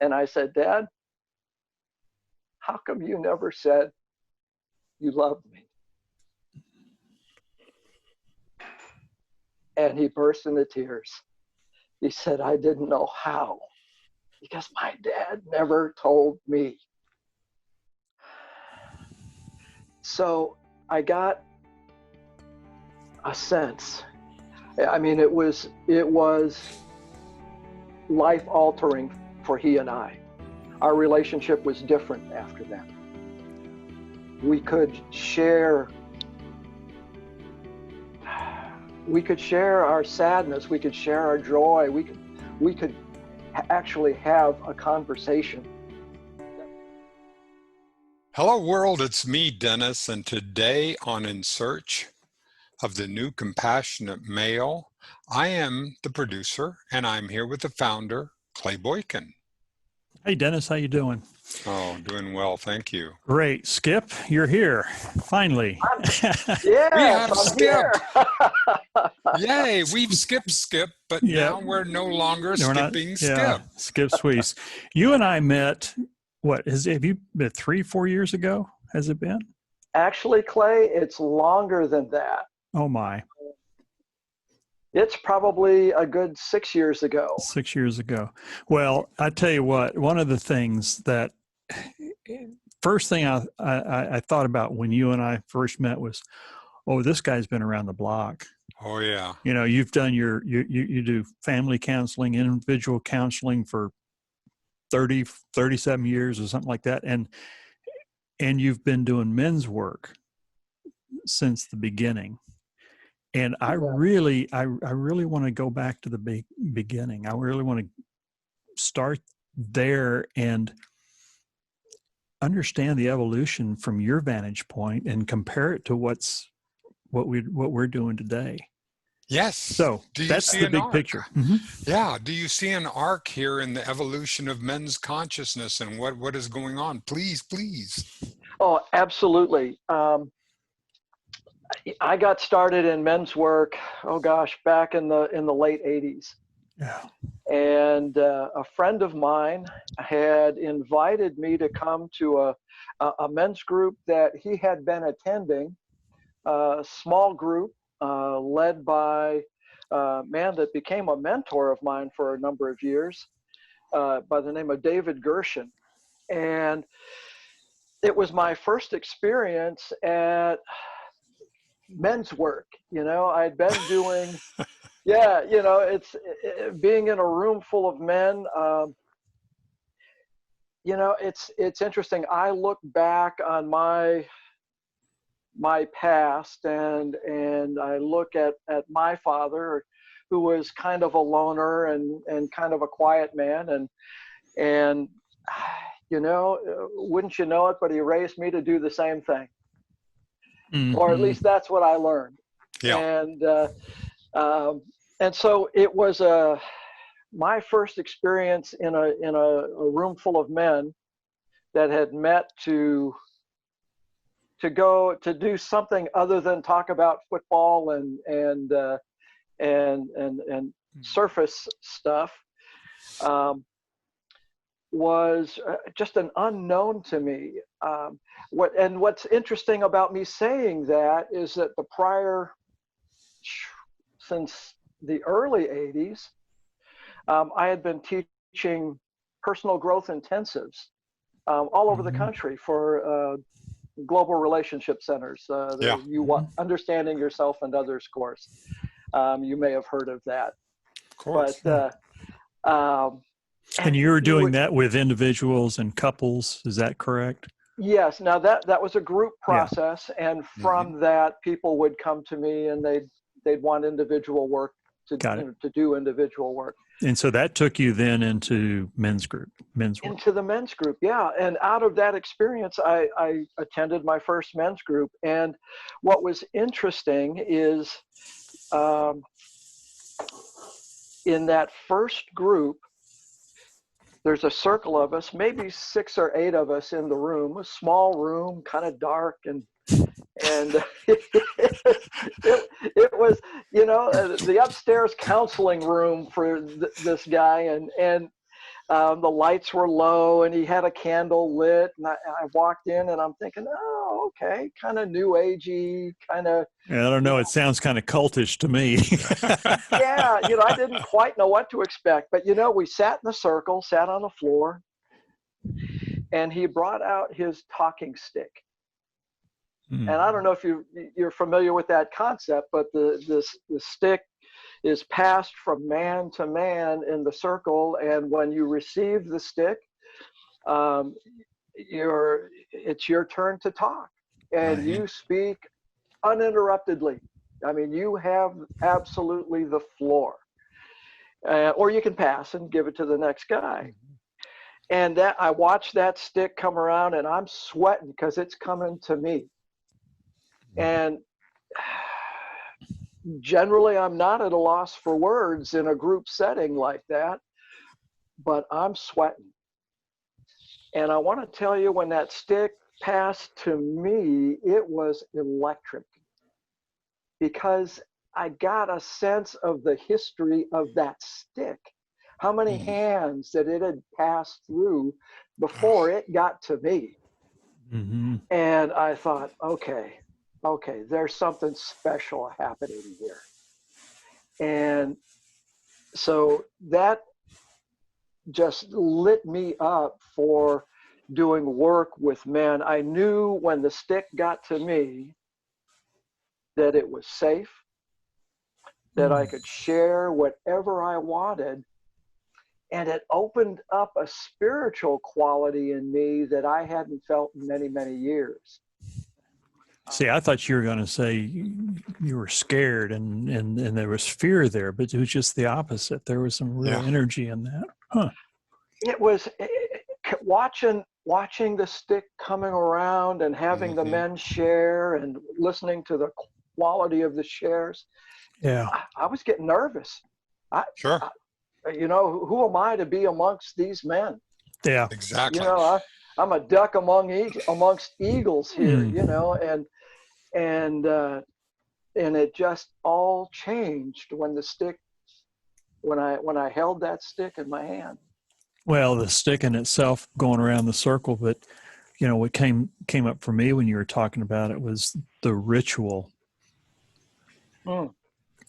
And I said, Dad, how come you never said you loved me? And he burst into tears. He said, I didn't know how, because my dad never told me. So I got a sense. I mean, it was life altering for he and I. Our relationship was different after that. We could share our sadness, we could share our joy, we could actually have a conversation. Hello world, it's me, Dennis, and today on In Search of the New Compassionate Male, I am the producer, and I'm here with the founder, Clay Boykin. Hey, Dennis, how you doing? Oh, doing well, thank you. Great. Skip, you're here, finally. Yeah, we have I'm Skip. Here. Yay, we've skipped Skip, but now we're no longer skipping Skip. Yeah, Skip Swies. You and I met, have you been 3-4 years ago? Has it been? Actually, Clay, it's longer than that. Oh, my. It's probably a good 6 years ago. 6 years ago. Well, I tell you what, one of the things that, first thing I thought about when you and I first met was, oh, this guy's been around the block. Oh, yeah. You know, you've done you do family counseling, individual counseling for 37 years or something like that. And you've been doing men's work since the beginning. And I really want to go back to the beginning. I really want to start there and understand the evolution from your vantage point and compare it to what we're doing today. Yes. So that's the big picture. Mm-hmm. Yeah. Do you see an arc here in the evolution of men's consciousness and what is going on? Please. Oh, absolutely. I got started in men's work, back in the late 80s. Yeah. And a friend of mine had invited me to come to a men's group that he had been attending, a small group led by a man that became a mentor of mine for a number of years by the name of David Gershon. And it was my first experience at men's work. You know, I'd been doing, it's being in a room full of men. It's interesting. I look back on my past and I look at my father, who was kind of a loner and kind of a quiet man. And wouldn't you know it, but he raised me to do the same thing. Mm-hmm. Or at least that's what I learned. Yeah. And so it was my first experience in a room full of men that had met to go to do something other than talk about football and surface stuff. Was just an unknown to me. What's interesting about me saying that is that since the early 80s, I had been teaching personal growth intensives all over the country for global relationship centers. Understanding Yourself and Others course. You may have heard of that. Of course. But and you were doing that with individuals and couples, is that correct? Yes. Now that was a group process, and from that, people would come to me and they'd want individual work to do individual work. And so that took you then into men's work. Into the men's group, yeah. And out of that experience, I attended my first men's group. And what was interesting is in that first group, there's a circle of us, maybe 6 or 8 of us in the room, a small room, kind of dark, and it was, the upstairs counseling room for this guy, and The lights were low, and he had a candle lit. And I walked in, and I'm thinking, oh, okay, kind of new agey, kind of. Yeah, I don't know. It sounds kind of cultish to me. Yeah, I didn't quite know what to expect. But, we sat in a circle, sat on the floor, and he brought out his talking stick. And I don't know if you're familiar with that concept, but the stick is passed from man to man in the circle, and when you receive the stick, it's your turn to talk, and you speak uninterruptedly. I mean, you have absolutely the floor, or you can pass and give it to the next guy. And that I watched that stick come around, and I'm sweating because it's coming to me. And generally, I'm not at a loss for words in a group setting like that, but I'm sweating. And I want to tell you, when that stick passed to me, it was electric, because I got a sense of the history of that stick, how many hands that it had passed through before it got to me. And I thought, okay, there's something special happening here. And so that just lit me up for doing work with men. I knew when the stick got to me that it was safe, that I could share whatever I wanted, and it opened up a spiritual quality in me that I hadn't felt in many, many years. See, I thought you were going to say you were scared and there was fear there, but it was just the opposite. There was some real energy in that. Huh. It was watching the stick coming around and having the men share and listening to the quality of the shares. Yeah. I was getting nervous. Sure. Who am I to be amongst these men? Yeah. Exactly. I'm a duck amongst eagles here, and it just all changed when I held that stick in my hand. Well, the stick in itself going around the circle, but what came up for me when you were talking about it was the ritual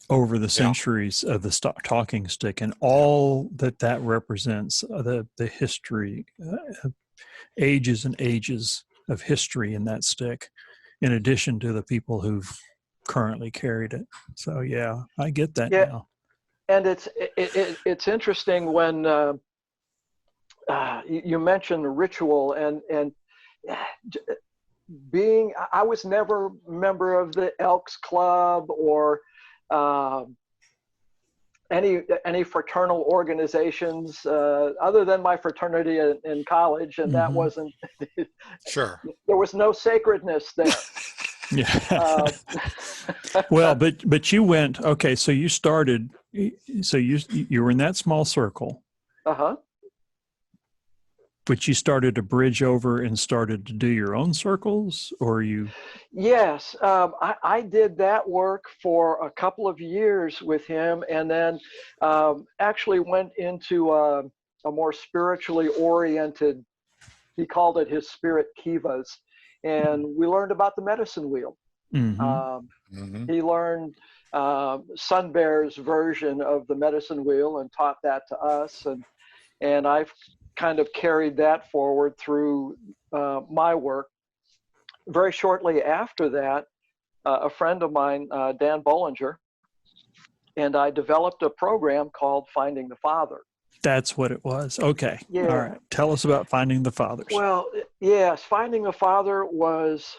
over the centuries of the talking stick and all that represents, the history, ages and ages of history in that stick, in addition to the people who've currently carried it. So yeah, I get that now. And it's interesting when you mentioned ritual and I was never a member of the Elks Club or any fraternal organizations other than my fraternity in college, and that wasn't sure. There was no sacredness there. Yeah. Well, but you went, okay, so you started, so you were in that small circle. But you started to bridge over and started to do your own circles, or you? Yes, I did that work for a couple of years with him, and then actually went into a more spiritually oriented, he called it his spirit kivas, and we learned about the medicine wheel. He learned Sun Bear's version of the medicine wheel and taught that to us, and I've kind of carried that forward through my work. Very shortly after that, a friend of mine, Dan Bollinger, and I developed a program called Finding the Father. That's what it was. Okay. Yeah. All right. Tell us about Finding the Fathers. Well, yes, Finding the Father was,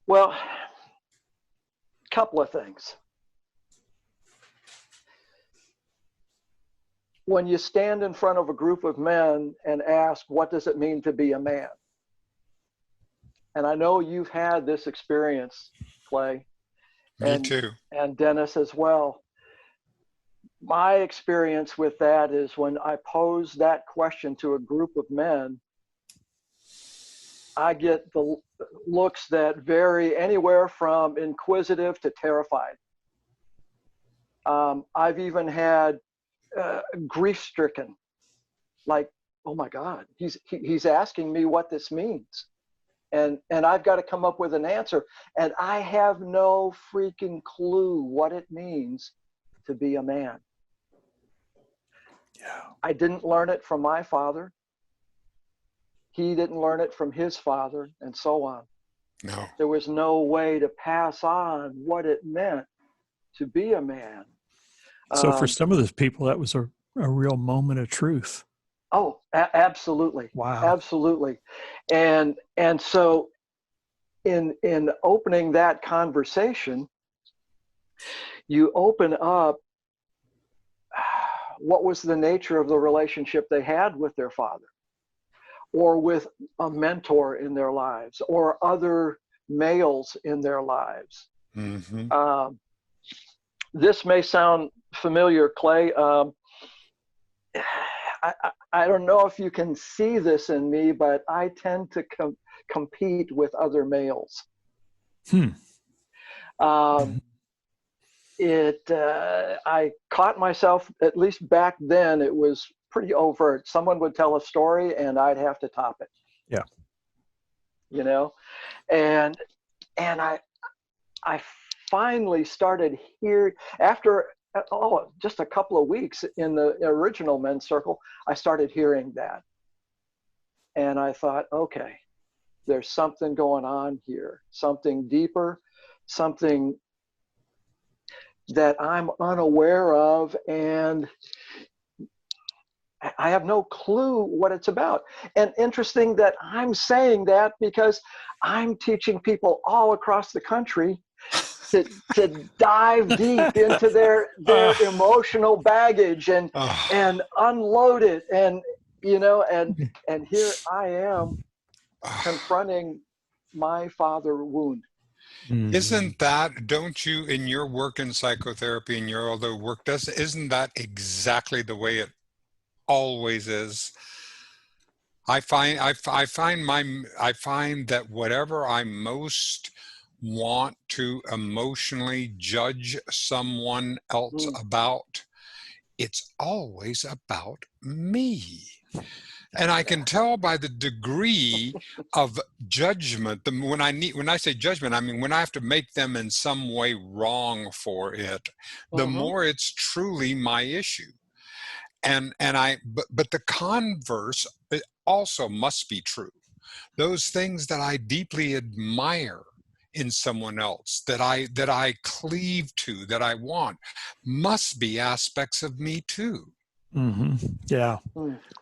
well, a couple of things. When you stand in front of a group of men and ask, what does it mean to be a man? And I know you've had this experience, Clay. Me too. And Dennis as well. My experience with that is when I pose that question to a group of men, I get the looks that vary anywhere from inquisitive to terrified. I've even had grief-stricken like, oh my God, he's asking me what this means. And I've got to come up with an answer. And I have no freaking clue what it means to be a man. Yeah. I didn't learn it from my father. He didn't learn it from his father, and so on. No. There was no way to pass on what it meant to be a man. So for some of those people, that was a real moment of truth. Oh, absolutely. Wow. Absolutely. And so in opening that conversation, you open up what was the nature of the relationship they had with their father, or with a mentor in their lives, or other males in their lives. Mm-hmm. This may sound familiar, Clay. I don't know if you can see this in me, but I tend to compete with other males. I caught myself, at least back then, it was pretty overt. Someone would tell a story and I'd have to top it. Yeah. You know, and I finally started here after just a couple of weeks in the original men's circle. I started hearing that, and I thought, okay, there's something going on here, something deeper, something that I'm unaware of, and I have no clue what it's about. And interesting that I'm saying that, because I'm teaching people all across the country to dive deep into their emotional baggage and unload it. And, you know, and here I am confronting my father wound. Isn't that, don't you, in your work in psychotherapy and your other work, isn't that exactly the way it always is? I find that whatever I most want to emotionally judge someone else about, it's always about me. And I can tell by the degree of judgment, when I say judgment, I mean when I have to make them in some way wrong for it, the more it's truly my issue. But the converse also must be true. Those things that I deeply admire in someone else, that I cleave to, that I want, must be aspects of me too. Yeah.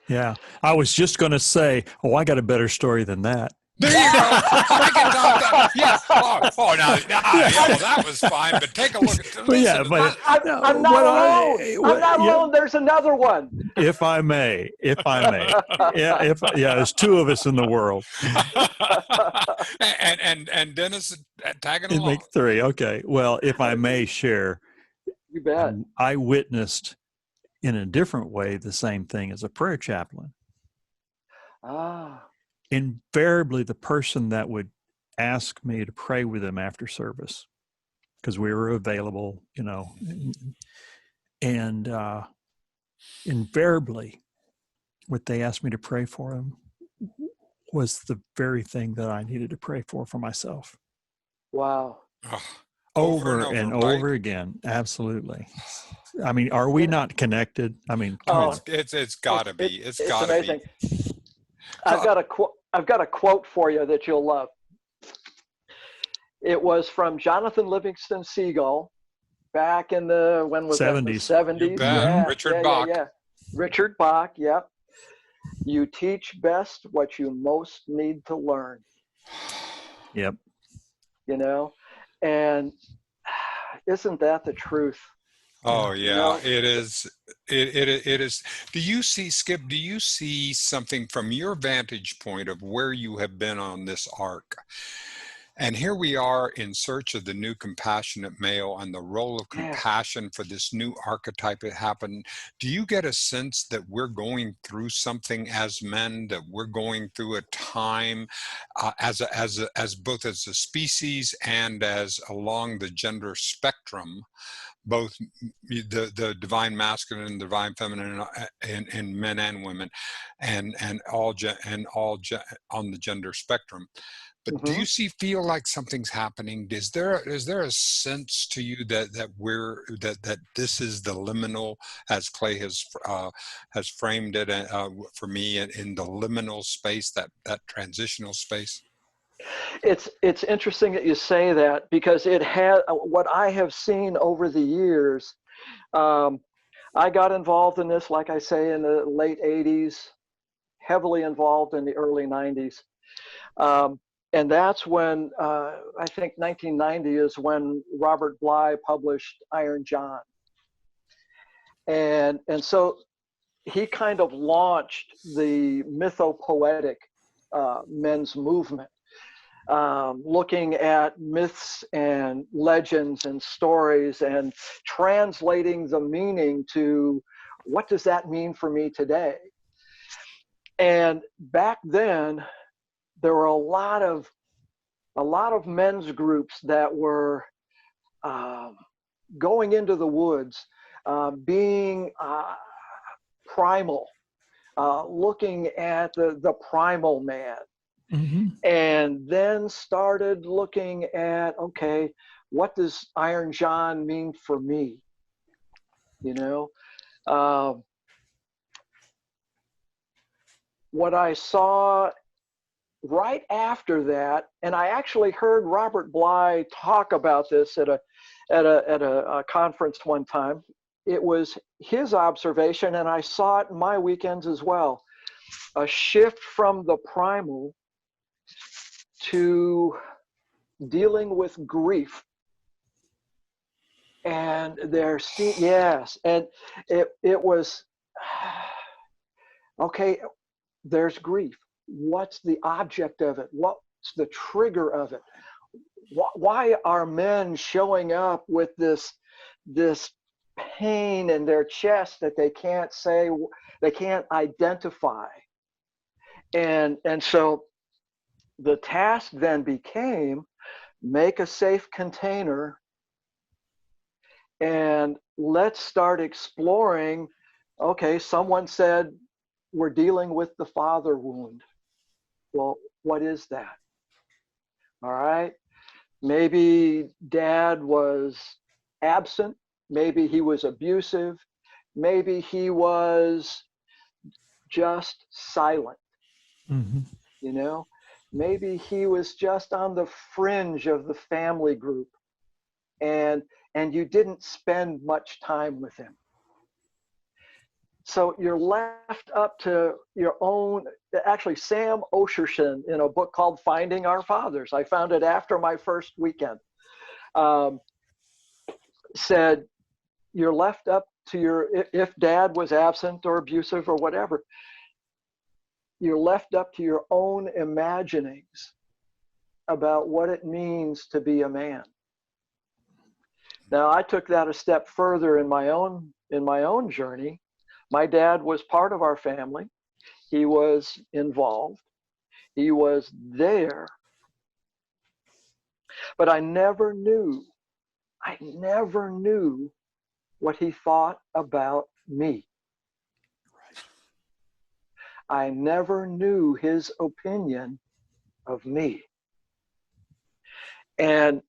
Yeah. I was just going to say, I got a better story than that. There you go. I can top that. Yeah. Well, that was fine. But take a look at. I'm not alone. I'm not alone. There's another one. If I may. Yeah. There's two of us in the world. and Dennis tagging along. Make three. Okay. Well, if I may share, you bet. I witnessed in a different way the same thing as a prayer chaplain. Invariably, the person that would ask me to pray with them after service, because we were available, you know, and invariably what they asked me to pray for them was the very thing that I needed to pray for myself. Wow. Over and over again. Absolutely. I mean, are we not connected? I mean, it's gotta be. It's gotta amazing. be. I've got a quote for you that you'll love. It was from Jonathan Livingston Seagull back in the, when was 70s. that? The 70s. Yeah. Richard Bach. Yeah. Richard Bach, yep. You teach best what you most need to learn. Yep. You know, and isn't that the truth? Oh yeah, you know? It is. It is. Do you see, Skip? Do you see something from your vantage point of where you have been on this arc? And here we are in search of the new compassionate male and the role of compassion for this new archetype that happened. Do you get a sense that we're going through something as men, that we're going through a time as both as a species and as along the gender spectrum, both the divine masculine and divine feminine in men and women, and all on the gender spectrum. But do Mm-hmm. you feel like something's happening? Is there a sense to you that that this is the liminal, as Clay has framed it for me, in the liminal space, that transitional space? It's interesting that you say that, because it had, what I have seen over the years. I got involved in this, like I say, in the late 80s, heavily involved in the early 90s. And that's when, I think 1990 is when Robert Bly published Iron John. And so he kind of launched the mythopoetic men's movement, looking at myths and legends and stories and translating the meaning to, what does that mean for me today? And back then, there were a lot of men's groups that were going into the woods, being primal, looking at the primal man. Mm-hmm. And then started looking at, okay, what does Iron John mean for me? You know, what I saw right after that, and I actually heard Robert Bly talk about this at a conference one time. It was his observation, and I saw it in my weekends as well. A shift from the primal to dealing with grief. And yes, and it was, okay, there's grief. What's the object of it? What's the trigger of it? Why are men showing up with this pain in their chest that they can't say, they can't identify? And so the task then became, make a safe container and let's start exploring. Okay, someone said we're dealing with the father wound. Well, what is that? All right. Maybe dad was absent. Maybe he was abusive. Maybe he was just silent. Mm-hmm. You know, maybe he was just on the fringe of the family group, and you didn't spend much time with him. So you're left up to your own. Actually, Sam Osherson, in a book called Finding Our Fathers, I found it after my first weekend, said you're left up to if dad was absent or abusive or whatever, you're left up to your own imaginings about what it means to be a man. Now, I took that a step further in my own journey. My dad was part of our family. He was involved. He was there. But I never knew what he thought about me. I never knew his opinion of me. And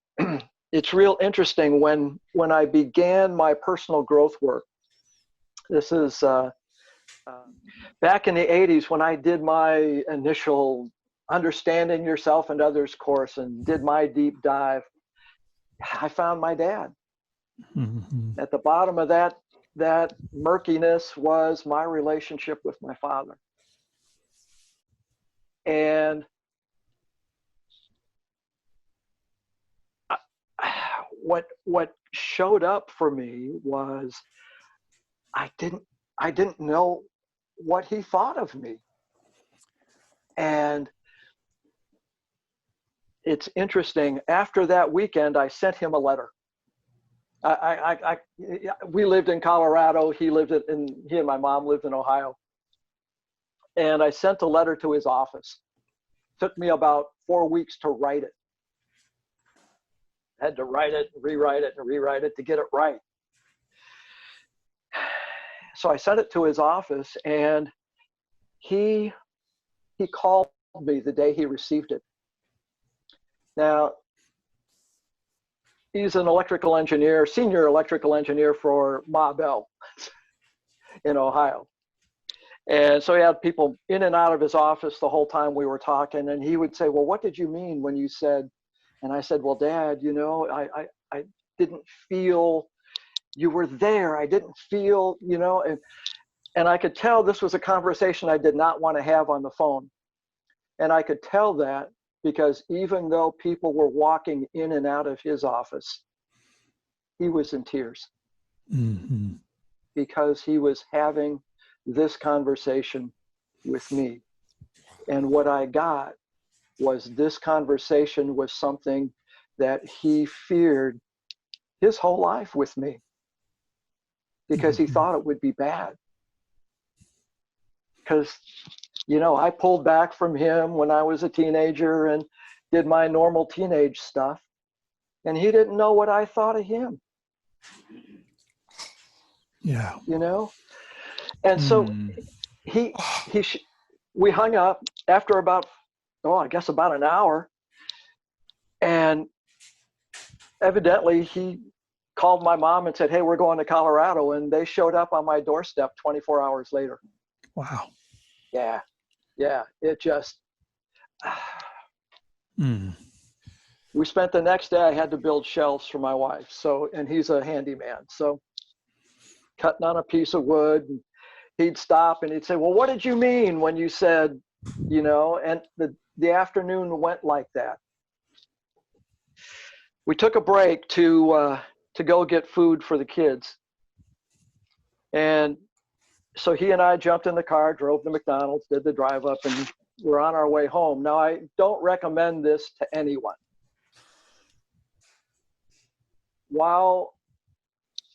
it's real interesting, when I began my personal growth work. This is back in the 80s, when I did my initial Understanding Yourself and Others course and did my deep dive. I found my dad. Mm-hmm. At the bottom of that murkiness was my relationship with my father. And what showed up for me was, I didn't know what he thought of me. And it's interesting, after that weekend, I sent him a letter. We lived in Colorado. He and my mom lived in Ohio. And I sent a letter to his office. It took me about 4 weeks to write it. I had to write it, rewrite it, and rewrite it to get it right. so I sent it to his office, and he called me the day he received it. Now, he's an electrical engineer, senior electrical engineer for Ma Bell in Ohio. And so he had people in and out of his office the whole time we were talking. And he would say, well, what did you mean when you said, and I said, well, Dad, you know, I didn't feel you were there. I didn't feel, you know, and I could tell this was a conversation I did not want to have on the phone. And I could tell that because even though people were walking in and out of his office, he was in tears. Mm-hmm. Because he was having this conversation with me. And what I got was this conversation was something that he feared his whole life with me, because he thought it would be bad. Because, you know, I pulled back from him when I was a teenager and did my normal teenage stuff, and he didn't know what I thought of him. Yeah. You know? And so we hung up after about, I guess about an hour. And evidently he called my mom and said, hey, we're going to Colorado. And they showed up on my doorstep 24 hours later. Wow. Yeah. Yeah. It just, we spent the next day, I had to build shelves for my wife. So, and he's a handyman. So cutting on a piece of wood, and he'd stop and he'd say, well, what did you mean when you said, you know, and the afternoon went like that. We took a break to go get food for the kids. And so he and I jumped in the car, drove to McDonald's, did the drive up, and we're on our way home. Now, I don't recommend this to anyone. While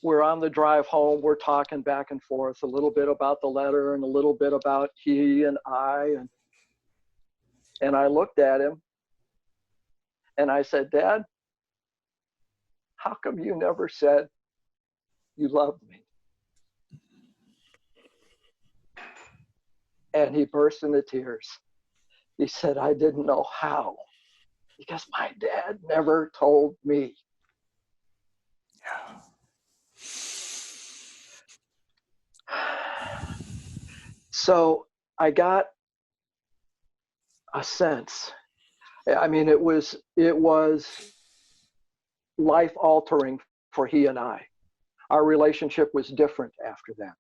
we're on the drive home, we're talking back and forth a little bit about the letter and a little bit about he and I. And I looked at him and I said, Dad, how come you never said you loved me? And he burst into tears. He said, I didn't know how, because my dad never told me. Yeah. So I got a sense. I mean, it was life altering for he and I. Our relationship was different after that.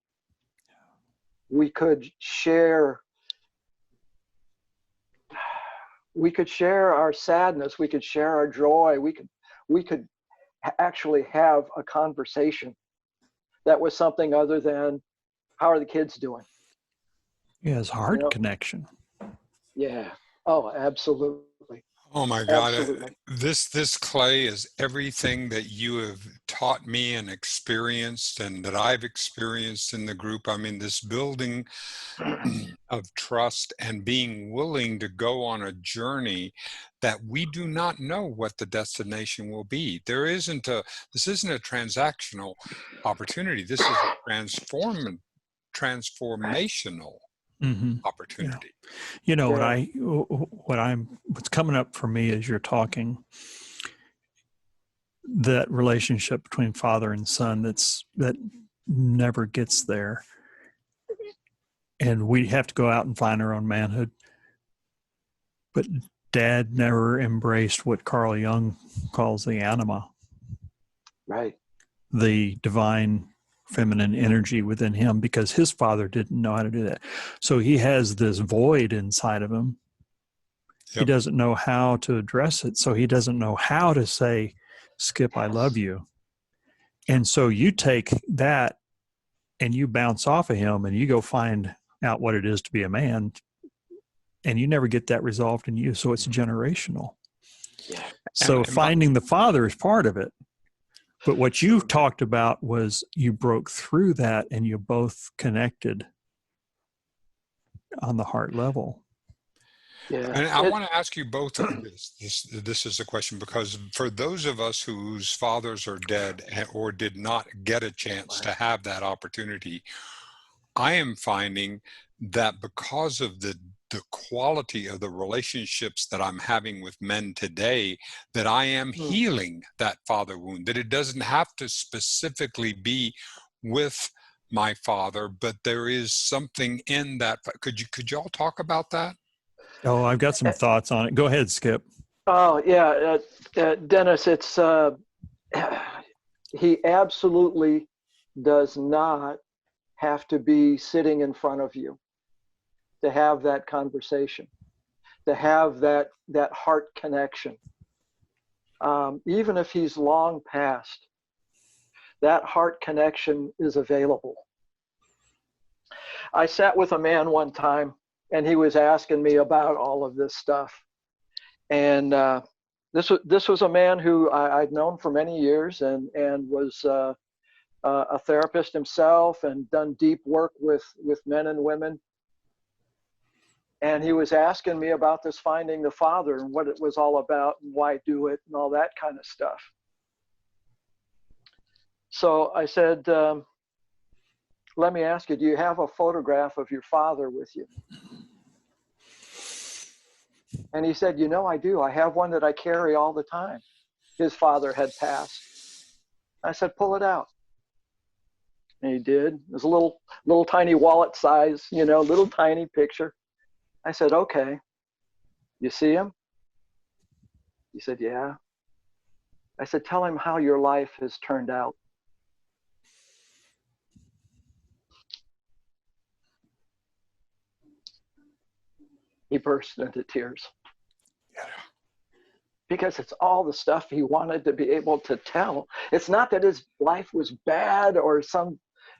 We could share our sadness. We could share our joy. We could actually have a conversation that was something other than, how are the kids doing? Yeah, it's heart connection. Yeah. Oh, absolutely. Oh my God. Absolutely. This Clay is everything that you have taught me and experienced and that I've experienced in the group. I mean, this building of trust and being willing to go on a journey that we do not know what the destination will be. This isn't a transactional opportunity. This is a transformational opportunity. Yeah. You know, what's coming up for me as you're talking, that relationship between father and son that never gets there. And we have to go out and find our own manhood. But Dad never embraced what Carl Jung calls the anima. Right. The divine feminine energy within him, because his father didn't know how to do that. So he has this void inside of him. Yep. He doesn't know how to address it. So he doesn't know how to say, Skip, I love you. And so you take that and you bounce off of him and you go find out what it is to be a man, and you never get that resolved in you. So it's generational. Yeah. So finding the father is part of it. But what you talked about was you broke through that and you both connected on the heart level. Yeah. And I want to ask you both of this is a question, because for those of us whose fathers are dead or did not get a chance to have that opportunity, I am finding that because of the quality of the relationships that I'm having with men today, that I am healing that father wound, that it doesn't have to specifically be with my father, but there is something in that. Could you all talk about that? Oh, I've got some thoughts on it. Go ahead, Skip. Oh, yeah. Dennis, it's, he absolutely does not have to be sitting in front of you to have that conversation, to have that heart connection. Even if he's long past, that heart connection is available. I sat with a man one time, and he was asking me about all of this stuff. And this was a man who I'd known for many years, and was a therapist himself, and done deep work with men and women. And he was asking me about this finding the father and what it was all about and why do it and all that kind of stuff. So I said, let me ask you, do you have a photograph of your father with you? And he said, you know, I do. I have one that I carry all the time. His father had passed. I said, pull it out. And he did. It was a little tiny wallet size, little tiny picture. I said, okay, you see him? He said, yeah. I said, tell him how your life has turned out. He burst into tears. Because it's all the stuff he wanted to be able to tell. It's not that his life was bad or some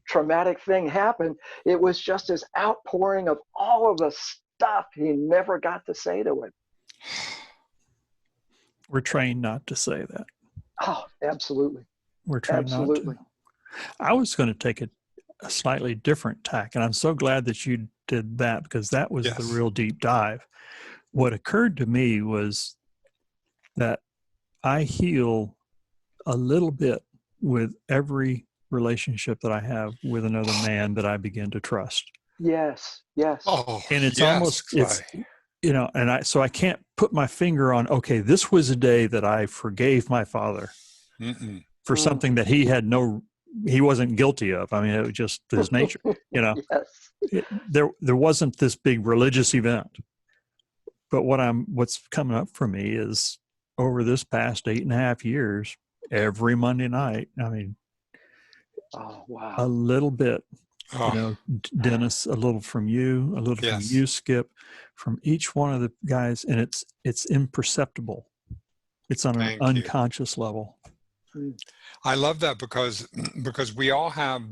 traumatic thing happened. It was just his outpouring of all of the stuff he never got to say to it. We're trained not to say that. Oh, absolutely. We're trained not to. I was going to take a slightly different tack, and I'm so glad that you did that, because that was the real deep dive. What occurred to me was that I heal a little bit with every relationship that I have with another man that I begin to trust. Yes, yes. Oh, and it's yes, almost, it's, so I can't put my finger on, okay, this was a day that I forgave my father for something that he wasn't guilty of. I mean, it was just his nature, Yes. There wasn't this big religious event, but what's coming up for me is over this past 8.5 years, every Monday night, I mean, oh, wow. a little bit, Dennis, a little from you, a little from you, Skip, from each one of the guys. And it's imperceptible. It's on an unconscious level. I love that because we all have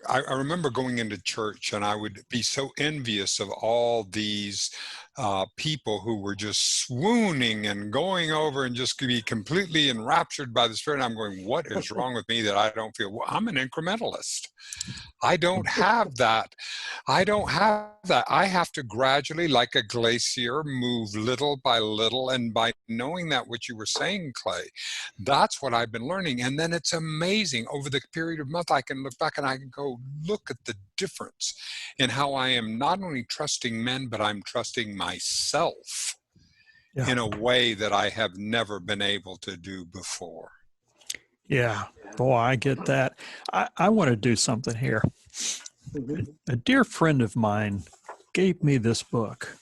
I remember going into church, and I would be so envious of all these people who were just swooning and going over and just be completely enraptured by the Spirit. And I'm going, what is wrong with me that I don't feel? Well, I'm an incrementalist. I don't have that. I have to gradually, like a glacier, move little by little. And by knowing that, what you were saying, Clay, that's what I've been learning. And then it's amazing. Over the period of a month, I can look back and I can go, look at the difference in how I am not only trusting men, but I'm trusting myself in a way that I have never been able to do before. Yeah. Boy, I get that. I want to do something here. A dear friend of mine gave me this book.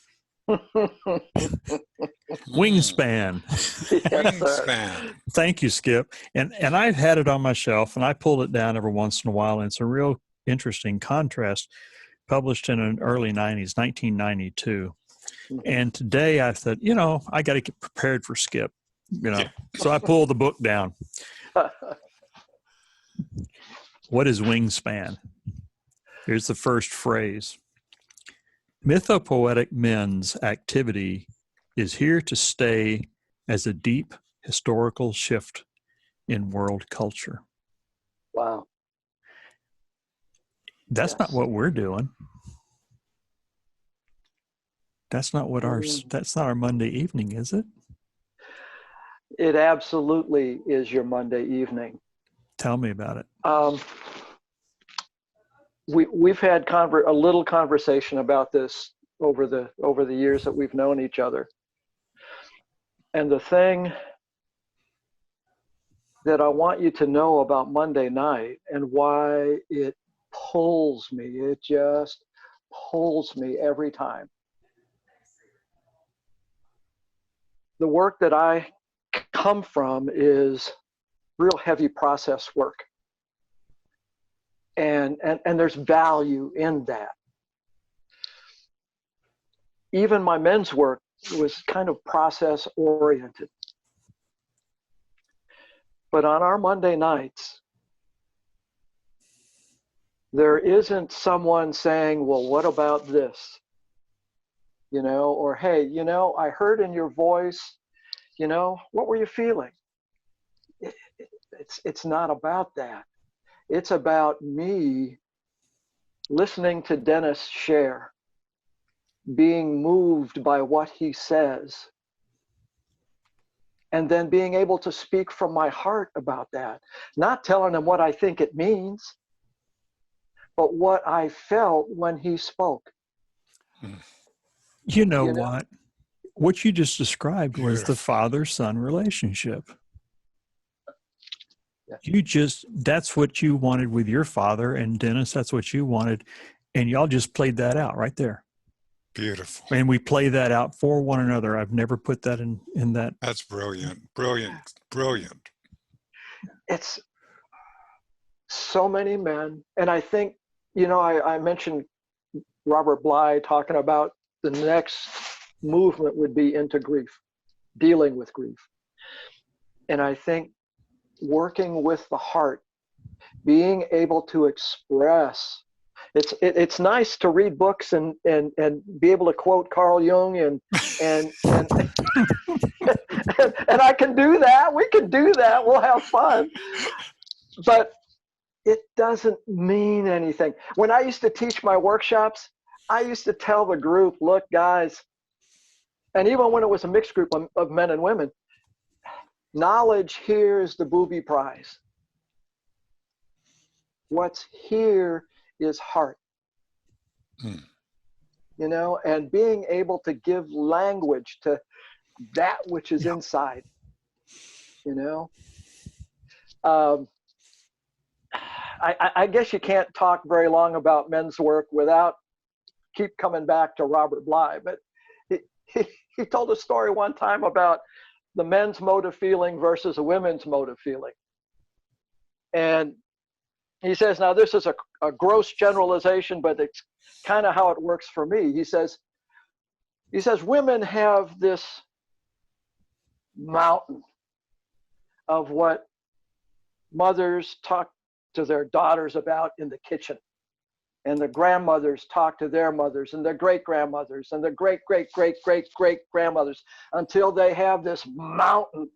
Wingspan. Wingspan. Thank you, Skip. And I've had it on my shelf, and I pull it down every once in a while, and it's a real interesting contrast, published in an early 90s, 1992. And today I said, I got to get prepared for Skip, So I pulled the book down. What is wingspan? Here's the first phrase. Mythopoetic men's activity is here to stay as a deep historical shift in world culture. Wow. That's not what we're doing. That's not what that's not our Monday evening, is it? It absolutely is your Monday evening. Tell me about it. we've had a little conversation about this over the years that we've known each other. And the thing that I want you to know about Monday night and why it pulls me, it just pulls me every time. The work that I come from is real heavy process work. And there's value in that. Even my men's work was kind of process oriented. But on our Monday nights, there isn't someone saying, well, what about this? You know, or, hey, you know, I heard in your voice, you know, what were you feeling? It's not about that. It's about me listening to Dennis share, being moved by what he says, and then being able to speak from my heart about that. Not telling him what I think it means, but what I felt when he spoke. You know what? What you just described was the father-son relationship. Yeah. That's what you wanted with your father, and Dennis, that's what you wanted. And y'all just played that out right there. Beautiful. And we play that out for one another. I've never put that in that. That's brilliant. Brilliant. Brilliant. It's so many men. And I think, you know, I mentioned Robert Bly talking about the next movement would be into grief, dealing with grief. And I think working with the heart, being able to express, it's nice to read books and be able to quote Carl Jung and and I can do that. We can do that. We'll have fun. But it doesn't mean anything. When I used to teach my workshops, I used to tell the group, look, guys, and even when it was a mixed group of men and women, knowledge here is the booby prize. What's here is heart. You know, and being able to give language to that which is inside, you know. I guess you can't talk very long about men's work without keep coming back to Robert Bly, but he told a story one time about the men's mode of feeling versus a women's mode of feeling. And he says, now this is a gross generalization, but it's kind of how it works for me. He says, women have this mountain of what mothers talk to their daughters about in the kitchen. And the grandmothers talk to their mothers and their great-grandmothers and their great-great-great-great-great-grandmothers until they have this mountain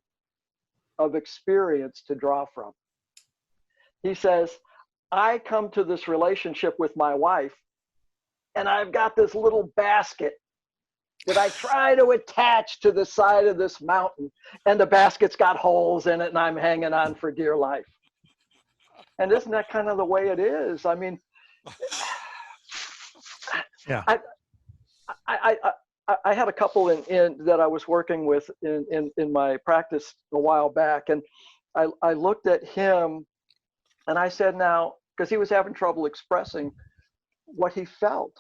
of experience to draw from. He says, I come to this relationship with my wife and I've got this little basket that I try to attach to the side of this mountain, and the basket's got holes in it and I'm hanging on for dear life. And isn't that kind of the way it is? I mean, yeah. I had a couple in that I was working with in my practice a while back, and I looked at him and I said, now, because he was having trouble expressing what he felt,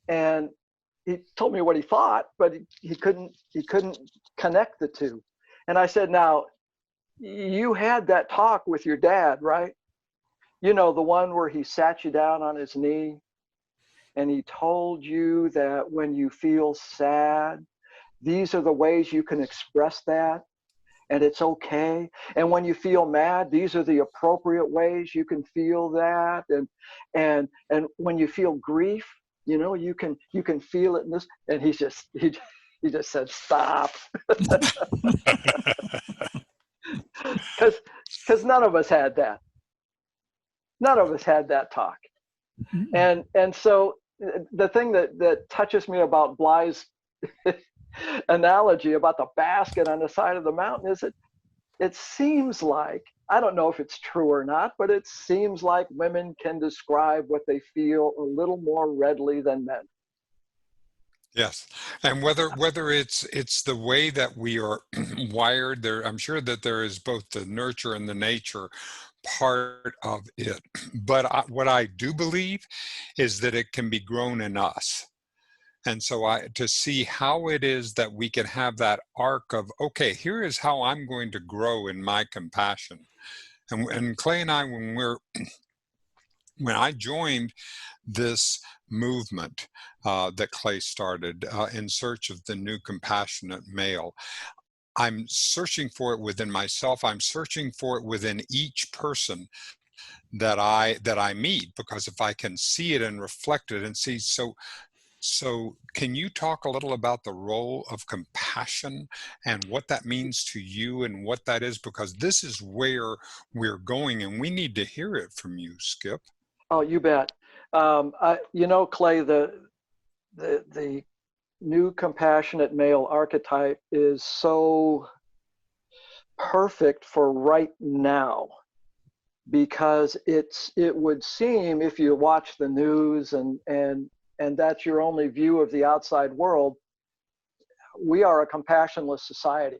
and he told me what he thought, but he couldn't connect the two. And I said, now, you had that talk with your dad, right? You know, the one where he sat you down on his knee and he told you that when you feel sad, these are the ways you can express that, and it's okay. And when you feel mad, these are the appropriate ways you can feel that. And when you feel grief, you know, you can feel it in this. And he just said, stop. Because none of us had that. None of us had that talk. And so the thing that touches me about Bly's analogy about the basket on the side of the mountain is it seems like I don't know if it's true or not, but it seems like women can describe what they feel a little more readily than men. Yes, and whether it's the way that we are wired, there, I'm sure that there is both the nurture and the nature part of it. But what I do believe is that it can be grown in us. And so to see how it is that we can have that arc of, okay, here is how I'm going to grow in my compassion. And Clay and I, when I joined this movement that Clay started in search of the new compassionate male, I'm searching for it within myself. I'm searching for it within each person that I meet, because if I can see it and reflect it and see, so can you talk a little about the role of compassion and what that means to you and what that is? Because this is where we're going and we need to hear it from you, Skip. Oh, you bet. Clay, the new compassionate male archetype is so perfect for right now, because it would seem, if you watch the news and that's your only view of the outside world, we are a compassionless society.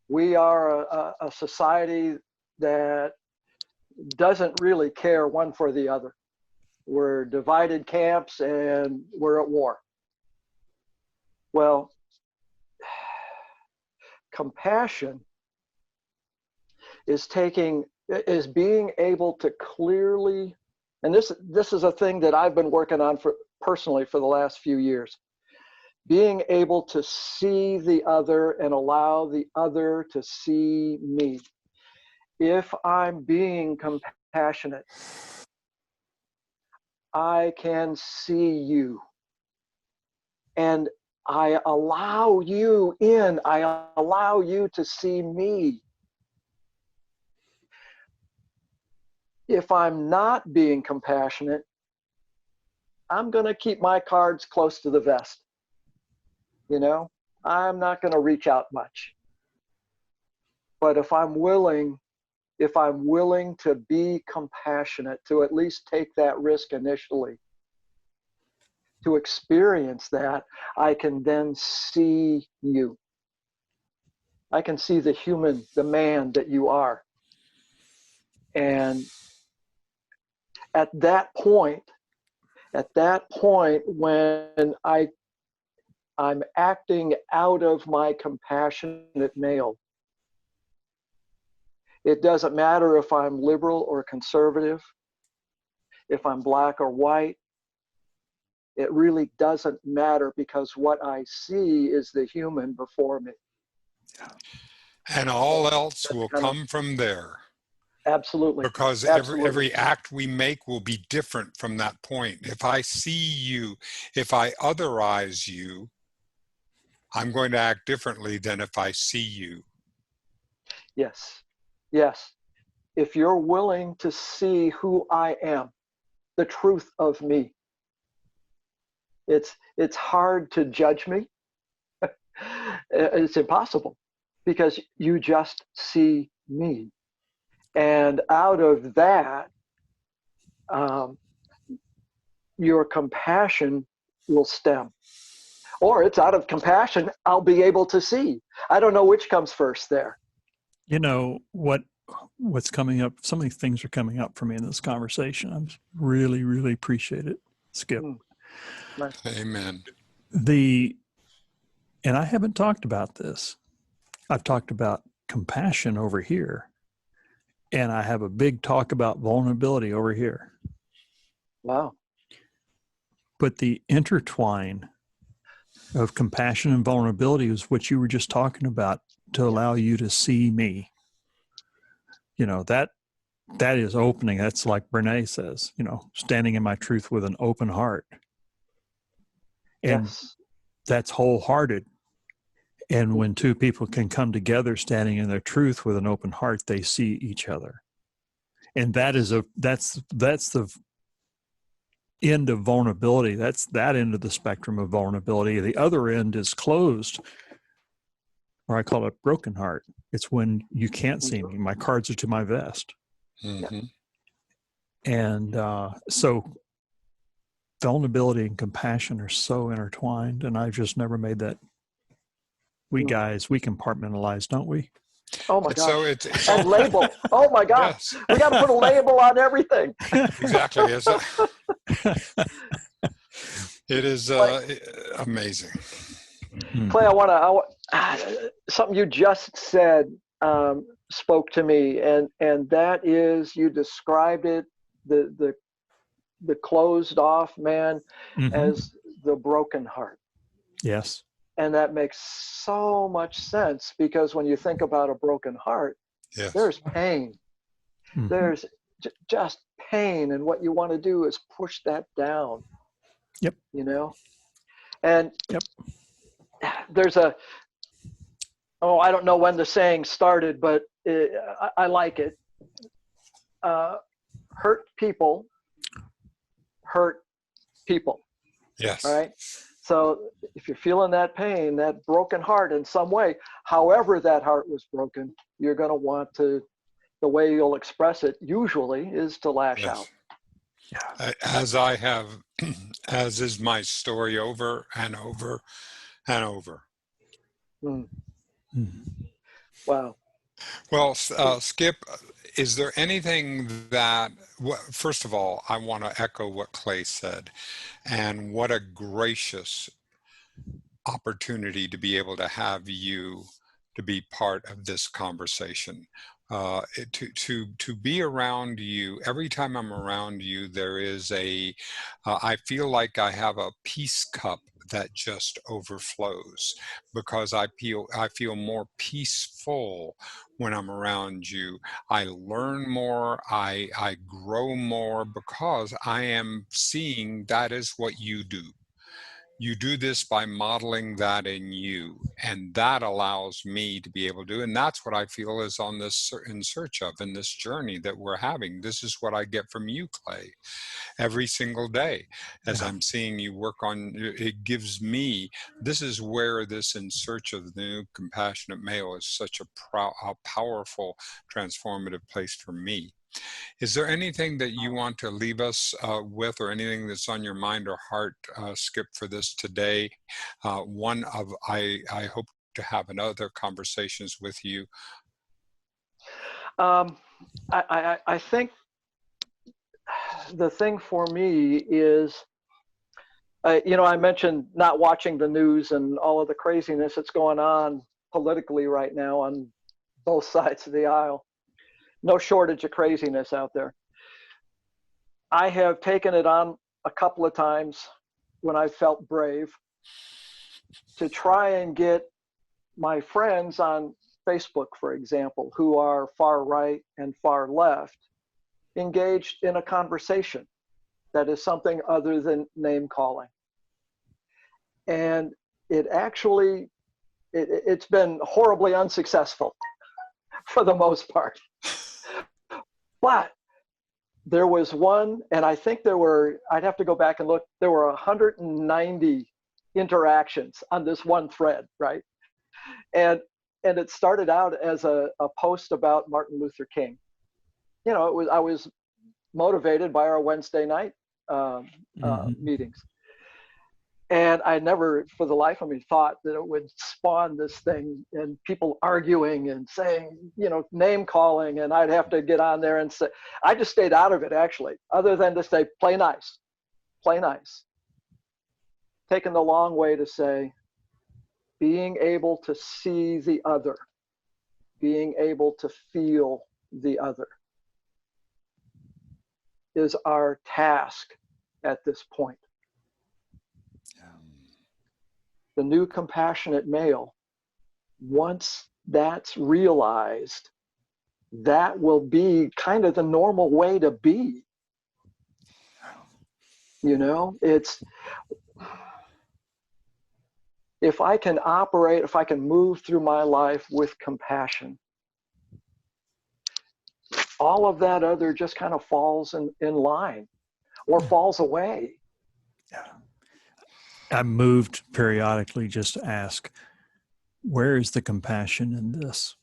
We are a society that doesn't really care one for the other. We're divided camps and we're at war. Well, compassion is being able to clearly, and this is a thing that I've been working on personally for the last few years, being able to see the other and allow the other to see me. If I'm being compassionate, I can see you. And I allow you in. I allow you to see me. If I'm not being compassionate, I'm going to keep my cards close to the vest. I'm not going to reach out much. But if I'm willing to be compassionate, to at least take that risk initially, to experience that, I can then see you. I can see the human, the man that you are. And at that point, when I'm acting out of my compassionate male, it doesn't matter if I'm liberal or conservative, if I'm black or white. It really doesn't matter, because what I see is the human before me. And all else will come from there. Absolutely. Because every act we make will be different from that point. If I see you, if I otherize you, I'm going to act differently than if I see you. Yes. Yes. If you're willing to see who I am, the truth of me, it's hard to judge me. It's impossible, because you just see me. And out of that, your compassion will stem. Or it's out of compassion, I'll be able to see. I don't know which comes first there. What's coming up, so many things are coming up for me in this conversation. I really, really appreciate it, Skip. Nice. Amen. And I haven't talked about this. I've talked about compassion over here, and I have a big talk about vulnerability over here. Wow. But the intertwine of compassion and vulnerability is what you were just talking about, to allow you to see me. That is opening. That's like Brene says, standing in my truth with an open heart. And yes. That's wholehearted. And when two people can come together standing in their truth with an open heart, they see each other. And that's the end of vulnerability. That's that end of the spectrum of vulnerability. The other end is closed. or I call it broken heart. It's when you can't see me. My cards are to my vest. Mm-hmm. And so vulnerability and compassion are so intertwined, and I've just never made that. We guys, we compartmentalize, don't we? Oh my It's so gosh. it's And label. Oh my God. yes, We got to put a label on everything. exactly. It is amazing. Clay, something you just said spoke to me, and that is, you described it, the closed off man, as the broken heart. Yes. And that makes so much sense, because when you think about a broken heart, Yes. there's pain. There's just pain, and what you want to do is push that down. Yep. You know? And yep. There's I don't know when the saying started, but I like it. Hurt people hurt people. Yes. All right. So if you're feeling that pain, that broken heart in some way, however that heart was broken, you're going to want to, the way you'll express it usually is to lash out. Yeah. As I have, as is my story over and over and over. Wow. Well, Skip, is there anything that, first of all, I want to echo what Clay said, and what a gracious opportunity to be able to have you to be part of this conversation. To be around you, every time I'm around you, there is I feel like I have a peace cup that just overflows, because I feel more peaceful when I'm around you. I learn more, I grow more, because I am seeing that is what you do. You do this by modeling that in you, and that allows me to be able to do, and that's what I feel is on this, in search of, in this journey that we're having. This is what I get from you, Clay, every single day as I'm seeing you work on. It gives me, this is where this In Search of the New Compassionate Male is such a powerful, transformative place for me. Is there anything that you want to leave us with, or anything that's on your mind or heart, Skip, for this today? I hope to have another conversations with you. I think the thing for me is, I mentioned not watching the news and all of the craziness that's going on politically right now on both sides of the aisle. No shortage of craziness out there. I have taken it on a couple of times when I felt brave to try and get my friends on Facebook, for example, who are far right and far left, engaged in a conversation that is something other than name calling. And it's been horribly unsuccessful for the most part. But there was one, and I think I'd have to go back and look, there were 190 interactions on this one thread, right? And it started out as a post about Martin Luther King. I was motivated by our Wednesday night meetings. And I never, for the life of me, thought that it would spawn this thing and people arguing and saying, name calling, and I'd have to get on there and say, I just stayed out of it, actually, other than to say, play nice, play nice. Taking the long way to say, being able to see the other, being able to feel the other is our task at this point. The new compassionate male, once that's realized, that will be kind of the normal way to be. It's, if I can move through my life with compassion, all of that other just kind of falls in line or falls away. I'm moved periodically just to ask, where is the compassion in this?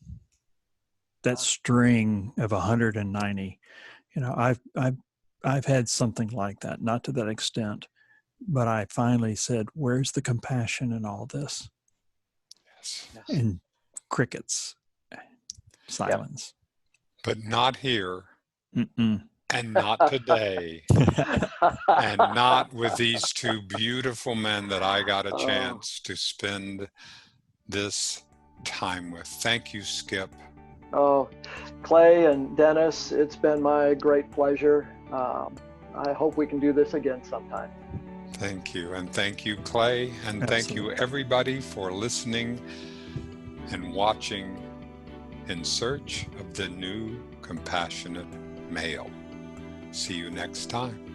That string of 190. You know, I've had something like that, not to that extent, but I finally said, where's the compassion in all this? Yes. And crickets, silence. But not here. Mm-mm. And not today. And not with these two beautiful men that I got a chance to spend this time with. Thank you, Skip. Oh, Clay and Dennis, it's been my great pleasure. I hope we can do this again sometime. Thank you. And thank you, Clay. And thank you, everybody, for listening and watching In Search of the New Compassionate Male. See you next time.